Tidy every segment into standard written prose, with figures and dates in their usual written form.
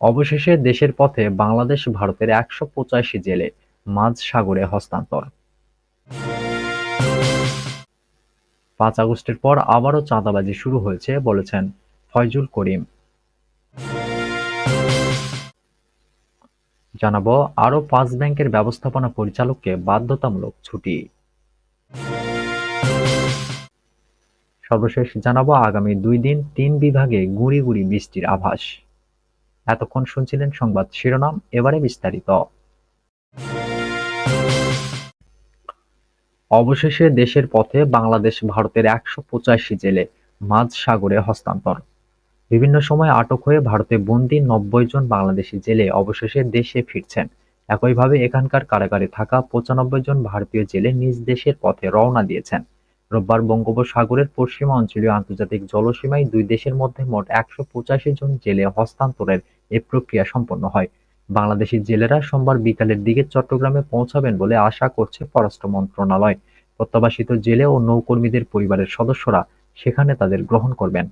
অবশেষে দেশের পথে বাংলাদেশ ভারতের ১৮৫ জেলে মাঝ সাগরে হস্তান্তর। ৫ আগস্টের পর আবারও চাঁদাবাজি শুরু হয়েছে বলেছেন ফয়জুল করিম। জানাবো আরও ৫ ব্যাংকের ব্যবস্থাপনা পরিচালককে বাধ্যতামূলক ছুটি। সর্বশেষ জানাবো আগামী ২ দিন ৩ বিভাগে গুঁড়ি গুঁড়ি বৃষ্টির আভাস। এতক্ষণ শুনছিলেন সংবাদ শিরোনাম, এবারে বিস্তারিত। অবশেষে দেশের পথে বাংলাদেশ ভারতের ১৮৫ জেলে মাঝ সাগরে হস্তান্তর। বিভিন্ন সময় আটক হয়ে ভারতে বন্দী ৯০ জন বাংলাদেশি জেলে অবশেষে দেশে ফিরছেন। একইভাবে এখানকার কারাগারে থাকা ৯৫ জন ভারতীয় জেলে নিজ দেশের পথে রওনা দিয়েছেন। রোববার বঙ্গোপসাগরের পশ্চিমা অঞ্চলীয় আন্তর্জাতিক জলসীমায় দুই দেশের মধ্যে মোট ১৮৫ জন জেলে হস্তান্তরের এ প্রক্রিয়া সম্পন্ন হয়। বাংলাদেশি জেলেরা সোমবার বিকালের দিকে চট্টগ্রামে পৌঁছাবেন বলে আশা করছে পররাষ্ট্র মন্ত্রণালয়। প্রত্যাবাসিত জেলে ও নৌকর্মীদের পরিবারের সদস্যরা সেখানে তাদের গ্রহণ করবেন।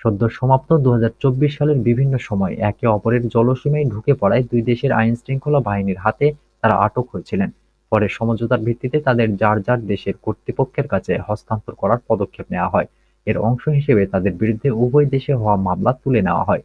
সদ্য সমাপ্ত ২০২৪ সালের বিভিন্ন সময় একে অপরের জলসীমায় ঢুকে পড়ায় দুই দেশের আইনশৃঙ্খলা বাহিনীর হাতে তারা আটক হয়েছিলেন। পরে সমঝোতার ভিত্তিতে তাদের যার যার দেশের কর্তৃপক্ষের কাছে হস্তান্তর করার পদক্ষেপ নেওয়া হয়। এর অংশ হিসেবে তাদের বিরুদ্ধে উভয় দেশে হওয়া মামলা তুলে নেওয়া হয়।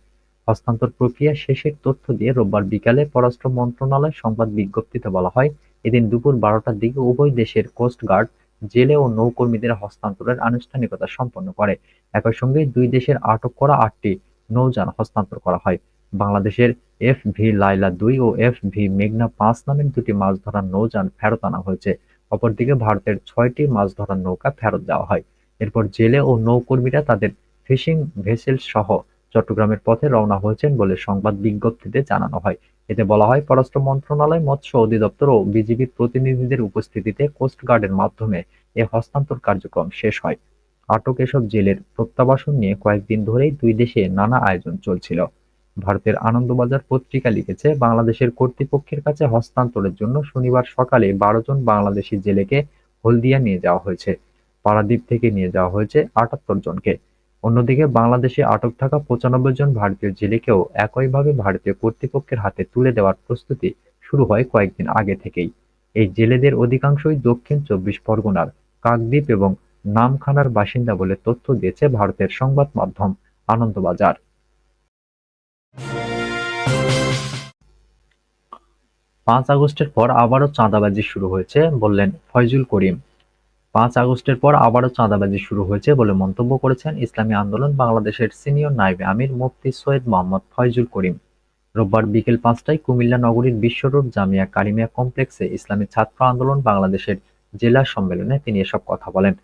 হস্তান্তর প্রক্রিয়া শেষের তথ্য দিয়ে রোববার বিকালে পররাষ্ট্র মন্ত্রণালয় সংবাদ বিজ্ঞপ্তিতে বলা হয়, এদিন দুপুর ১২টার দিকে উভয় দেশের কোস্টগার্ড জেলে ও নৌকর্মীদের হস্তান্তরের আনুষ্ঠানিকতা সম্পন্ন করে। একই সঙ্গে দুই দেশের আটক করা ৮টি নৌযান হস্তান্তর করা হয়। বাংলাদেশের এফ.ভি. লায়লা-২ ও এফ.ভি. মেঘনা-৫ নামের দুটি মাছ ধরার নৌযান ফেরত আনা হয়েছে। অপরদিকে ভারতের ৬টি মাছ ধরার নৌকা ফেরত দেওয়া হয়। এরপর জেলে ও নৌকর্মীরা তাদের ফিশিং ভেসেলসহ চট্টগ্রামের পথে রওনা হয়েছেন বলে সংবাদ বিজ্ঞপ্তিতে জানানো হয়। এতে বলা হয়, পররাষ্ট্র মন্ত্রণালয়, মৎস্য অধিদপ্তর ও বিজিবির প্রতিনিধিদের উপস্থিতিতে কোস্টগার্ডের মাধ্যমে এ হস্তান্তর কার্যক্রম শেষ হয়। আটক এসব জেলের প্রত্যাবাসন নিয়ে কয়েকদিন ধরেই দুই দেশে নানা আয়োজন চলছিল। ভারতের আনন্দবাজার পত্রিকা লিখেছে, বাংলাদেশের কর্তৃপক্ষের কাছে হস্তান্তরের জন্য শনিবার সকালে ১২ জন বাংলাদেশি জেলেকে হলদিয়া নিয়ে যাওয়া হয়েছে। পারাদ্বীপ থেকে নিয়ে যাওয়া হয়েছে ৭৮ জনকে। অন্যদিকে বাংলাদেশে আটক থাকা ৯৫ জন ভারতীয় জেলেকেও একইভাবে ভারতীয় কর্তৃপক্ষের হাতে তুলে দেওয়ার প্রস্তুতি শুরু হয় কয়েকদিন আগে থেকেই। এই জেলেদের অধিকাংশই দক্ষিণ ২৪ পরগনার কাকদ্বীপ এবং নামখানার বাসিন্দা বলে তথ্য দিয়েছে ভারতের সংবাদ মাধ্যম আনন্দবাজার। ৫ আগস্টের পর আবারও চাঁদাবাজি শুরু হয়েছে বললেন ফয়জুল করিম। ৫ আগস্টের পর আবারও চাঁদাবাজি শুরু হয়েছে বলে মন্তব্য করেছেন ইসলামী আন্দোলন বাংলাদেশের সিনিয়র নায়েবে আমির মুফতি সৈয়দ মোহাম্মদ ফয়জুল করিম। রোববার বিকেল ৫টায় কুমিল্লা নগরীর বিশ্ব রোড জামিয়া কারিমিয়া কমপ্লেক্সে ইসলামী ছাত্র আন্দোলন বাংলাদেশের জেলা সম্মেলনে তিনি এসব কথা বলেন।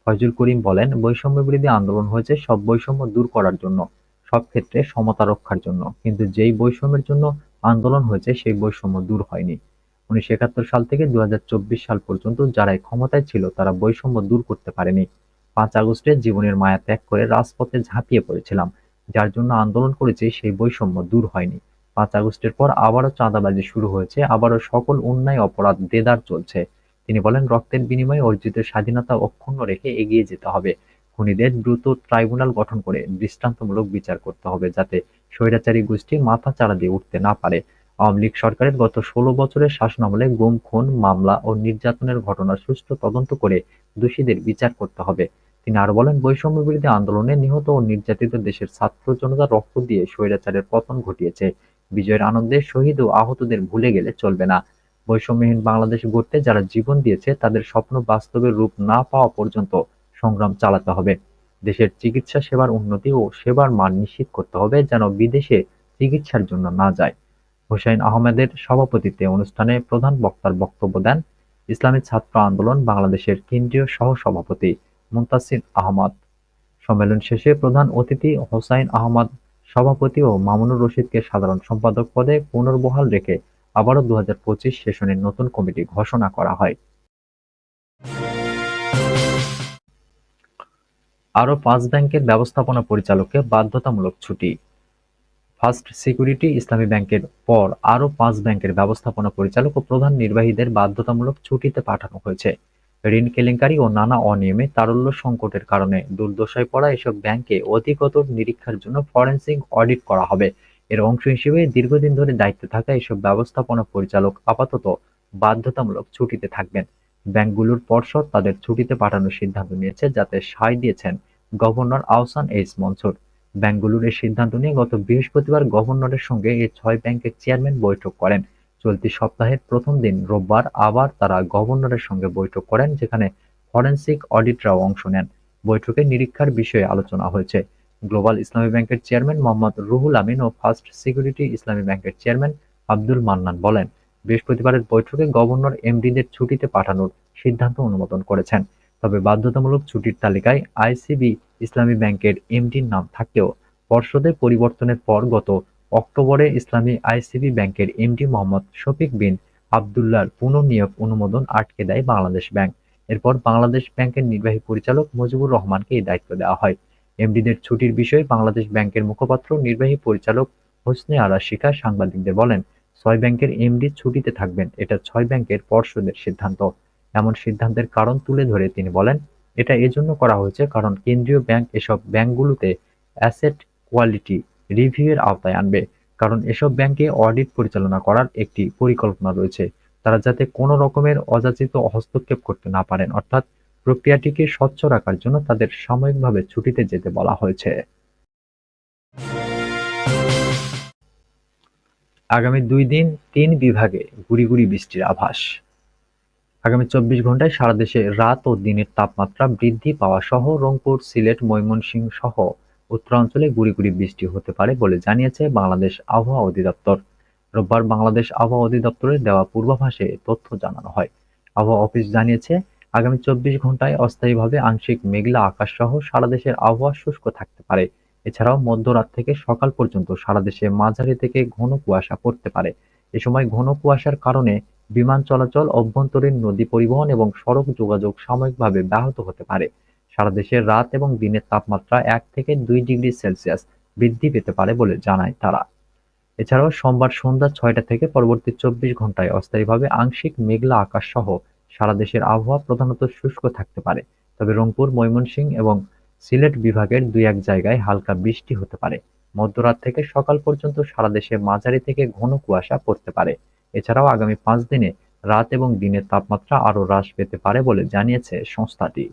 ফয়জুল করিম বলেন, বৈষম্যবিরোধী আন্দোলন হয়েছে সব বৈষম্য দূর করার জন্য, সব ক্ষেত্রে সমতা রক্ষার জন্য। কিন্তু যেই বৈষম্যের জন্য আন্দোলন হয়েছে সেই বৈষম্য দূর হয়নি। ১৯৭১ সাল থেকে ২০২৪ সাল পর্যন্ত যারাই ক্ষমতায় ছিল তারা বৈষম্য দূর করতে পারেনি। ৫ আগস্টে জীবনের মায়া ত্যাগ করে রাজপথে ঝাঁপিয়ে পড়েছিলাম। যার জন্য আন্দোলন করেছি সেই বৈষম্য দূর হয়নি। ৫ আগস্টের পর আবারও চাঁদাবাজি শুরু হয়েছে, আবারও সকল অন্যায় অপরাধ দেদার চলছে। তিনি বলেন, রক্তের বিনিময়ে অর্জিত স্বাধীনতা অক্ষুণ্ণ রেখে এগিয়ে যেতে হবে। খুনিদের দ্রুত ট্রাইব্যুনাল গঠন করে দৃষ্টান্তমূলক বিচার করতে হবে, যাতে স্বৈরাচারী গোষ্ঠী মাথা চাড়া দিয়ে উঠতে না পারে। আওয়ামী লীগ সরকারের গত ১৬ বছরের শাসনামলে গুম, খুন, মামলা ও নির্যাতনের ঘটনার সুষ্ঠু তদন্ত করে দোষীদের বিচার করতে হবে। তিনি আরো বলেন, বৈষম্যবিরোধী আন্দোলনে নিহত ও নির্যাতিত দেশের ছাত্র জনতা রক্ত দিয়ে স্বৈরাচারের পতন ঘটিয়েছে। বিজয়ের আনন্দে শহীদ ও আহতদের ভুলে গেলে চলবে না। বৈষম্যহীন বাংলাদেশ গড়তে যারা জীবন দিয়েছে তাদের স্বপ্ন বাস্তবের রূপ না পাওয়া পর্যন্ত সংগ্রাম চালাতে হবে। দেশের চিকিৎসা সেবার উন্নতি ও সেবার মান নিশ্চিত করতে হবে, যেন বিদেশে চিকিৎসার জন্য না যায়। হোসাইন আহমেদের সভাপতিত্বে অনুষ্ঠানে প্রধান বক্তার বক্তব্য দেন ইসলামী ছাত্র আন্দোলন বাংলাদেশের কেন্দ্রীয় সহ-সভাপতি মুনতাসির আহমদ। সম্মেলন শেষে প্রধান অতিথি হোসাইন আহমদ সভাপতি ও মামুনুর রশিদকে সাধারণ সম্পাদক পদে পুনর্বহাল রেখে আবারও ২০২৫ সেশনের নতুন কমিটি ঘোষণা করা হয়। আরও ৫ ব্যাংকের ব্যবস্থাপনা পরিচালককে বাধ্যতামূলক ছুটি। ফার্স্ট সিকিউরিটি ইসলামী ব্যাংকের পর আরও ৫ ব্যাংকের ব্যবস্থাপনা পরিচালক ও প্রধান নির্বাহীদের বাধ্যতামূলক ছুটিতে পাঠানো হয়েছে। ঋণ কেলেঙ্কারি ও নানা অনিয়মে তারল্য সংকটের কারণে দুর্দশায় পড়া এসব ব্যাংকে অধিকতর নিরীক্ষার জন্য ফরেনসিক অডিট করা হবে। এর অংশ হিসেবে দীর্ঘদিন ধরে দায়িত্বে থাকা এসব ব্যবস্থাপনা পরিচালক আপাতত বাধ্যতামূলক ছুটিতে থাকবেন। ব্যাংকগুলোর পর্ষদ তাদের ছুটিতে পাঠানোর সিদ্ধান্ত নিয়েছে, যাতে সায় দিয়েছেন গভর্নর আহসান এইচ মনসুর। ব্যাংকগুলোর এই সিদ্ধান্ত নিয়ে গত বৃহস্পতিবার গভর্নরের সঙ্গে এই ৬ ব্যাংকের চেয়ারম্যান বৈঠক করেন। চলতি সপ্তাহের প্রথম দিন রোববার আবার তারা গভর্নরের সঙ্গে বৈঠক করেন, যেখানে ফরেনসিক অডিটরাও অংশ নেন। বৈঠকে নিরীক্ষার বিষয়ে আলোচনা হয়েছে। গ্লোবাল ইসলামী ব্যাংকের চেয়ারম্যান মোহাম্মদ রুহুল আমিন ও ফার্স্ট সিকিউরিটি ইসলামী ব্যাংকের চেয়ারম্যান আব্দুল মান্নান বলেন, বৃহস্পতিবারের বৈঠকে গভর্নর এমডিদের ছুটিতে পাঠানোর সিদ্ধান্ত অনুমোদন করেছেন। তবে বাধ্যতামূলক ছুটির তালিকায় আইসিবি ইসলামী ব্যাংকের এমডির নাম থাকলেও পর্ষদে পরিবর্তনের পর গত অক্টোবরে ইসলামী আইসিবি ব্যাংকের এমডি মোহাম্মদ শফিক বিন আবদুল্লাহর পুনর্নিয়োগ অনুমোদন আটকে দেয় বাংলাদেশ ব্যাংক। এরপর বাংলাদেশ ব্যাংকের নির্বাহী পরিচালক মুজিবুর রহমানকে এই দায়িত্ব দেওয়া হয়। এমডিদের ছুটির বিষয়ে বাংলাদেশ ব্যাংকের মুখপাত্র নির্বাহী পরিচালক হোসনে আরা শিখা সাংবাদিকদের বলেন, ৬ ব্যাংকের এমডি ছুটিতে থাকবেন, এটা ৬ ব্যাংকের পর্ষদের সিদ্ধান্ত। এমন সিদ্ধান্তের কারণ তুলে ধরে তিনি বলেন, এটা এজন্য করা হয়েছে কারণ কেন্দ্রীয় ব্যাংক এসব ব্যাংকগুলোতে অ্যাসেট কোয়ালিটি রিভিউ এর আওতায় আনবে। কারণ এসব ব্যাংকে অডিট পরিচালনা করার একটি পরিকল্পনা রয়েছে। তারা যাতে কোনো রকমের অযাচিত হস্তক্ষেপ করতে না পারেন, অর্থাৎ প্রক্রিয়াটিকে স্বচ্ছ রাখার জন্য তাদের সাময়িকভাবে ছুটিতে যেতে বলা হয়েছে। আগামী ২ দিন ৩ বিভাগে গুঁড়ি গুঁড়ি বৃষ্টির আভাস। আগামী ২৪ ঘন্টায় সারা দেশে রাত ও দিনের তাপমাত্রা বৃদ্ধি পাওয়া সহ রংপুর, সিলেট, ময়মনসিংহ সহ উত্তরাঞ্চলে গুঁড়ি গুঁড়ি বৃষ্টি হতে পারে বলে জানিয়েছে বাংলাদেশ আবহাওয়া অধিদপ্তর। রোববার বাংলাদেশ আবহাওয়া অধিদপ্তরের দেওয়া পূর্বাভাসে এ তথ্য জানানো হয়। আবহাওয়া অফিস জানিয়েছে, আগামী ২৪ ঘন্টায় অস্থায়ীভাবে আংশিক মেঘলা আকাশ সহ সারা দেশের আবহাওয়া শুষ্ক থাকতে পারে। এছাড়াও মধ্যরাত থেকে সকাল পর্যন্ত সারা দেশে মাঝারি থেকে ঘন কুয়াশা পড়তে পারে। এ সময় ঘন কুয়াশার কারণে বিমান চলাচল, অভ্যন্তরীণ নদী পরিবহন এবং সড়ক যোগাযোগ সাময়িকভাবে ব্যাহত হতে পারে। সারা দেশে রাত এবং দিনের তাপমাত্রা ১ থেকে ২ ডিগ্রি সেলসিয়াস বৃদ্ধি পেতে পারে বলে জানায় তারা। এছাড়াও সোমবার সন্ধ্যা ৬টা থেকে পরবর্তী ২৪ ঘন্টায় অস্থায়ীভাবে আংশিক মেঘলা আকাশ সহ সারা দেশের আবহাওয়া প্রধানত শুষ্ক থাকতে পারে। তবে রংপুর, ময়মনসিংহ এবং সিলেট বিভাগের ২-১ জায়গায় হালকা বৃষ্টি হতে পারে। মধ্যরাত থেকে সকাল পর্যন্ত সারা দেশে মাঝারি থেকে ঘন কুয়াশা পড়তে পারে। এছাড়াও আগামী ৫ দিনে রাত এবং দিনের তাপমাত্রা আরও হ্রাস পেতে পারে বলে জানিয়েছে সংস্থাটি।